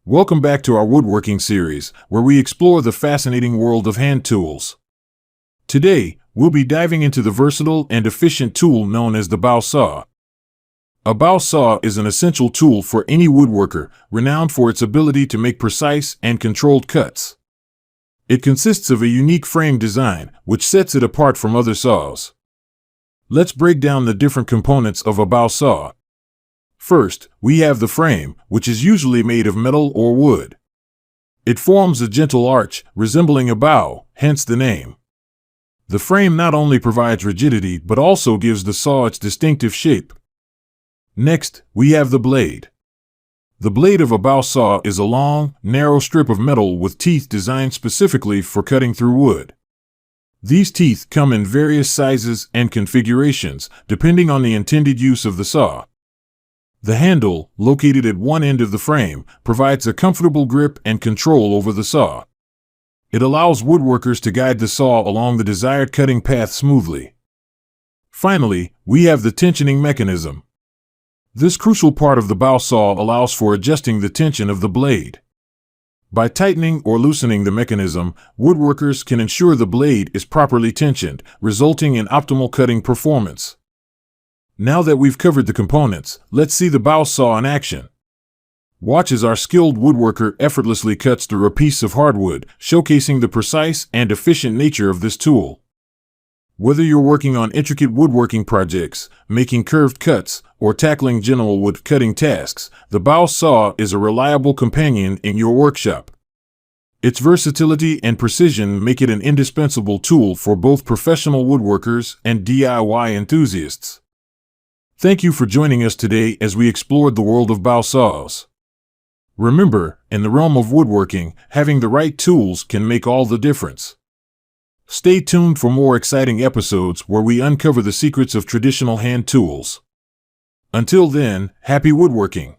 Welcome back to our woodworking series, where we explore the fascinating world of hand tools. Today, we'll be diving into the versatile and efficient tool known as the bow saw. A bow saw is an essential tool for any woodworker, renowned for its ability to make precise and controlled cuts. It consists of a unique frame design, which sets it apart from other saws. Let's break down the different components of a bow saw. First, we have the frame, which is usually made of metal or wood. It forms a gentle arch, resembling a bow, hence the name. The frame not only provides rigidity but also gives the saw its distinctive shape. Next, we have the blade. The blade of a bow saw is a long, narrow strip of metal with teeth designed specifically for cutting through wood. These teeth come in various sizes and configurations, depending on the intended use of the saw. The handle, located at one end of the frame, provides a comfortable grip and control over the saw. It allows woodworkers to guide the saw along the desired cutting path smoothly. Finally, we have the tensioning mechanism. This crucial part of the bow saw allows for adjusting the tension of the blade. By tightening or loosening the mechanism, woodworkers can ensure the blade is properly tensioned, resulting in optimal cutting performance. Now that we've covered the components, let's see the bow saw in action. Watch as our skilled woodworker effortlessly cuts through a piece of hardwood, showcasing the precise and efficient nature of this tool. Whether you're working on intricate woodworking projects, making curved cuts, or tackling general wood cutting tasks, the bow saw is a reliable companion in your workshop. Its versatility and precision make it an indispensable tool for both professional woodworkers and DIY enthusiasts. Thank you for joining us today as we explored the world of bow saws. Remember, in the realm of woodworking, having the right tools can make all the difference. Stay tuned for more exciting episodes where we uncover the secrets of traditional hand tools. Until then, happy woodworking!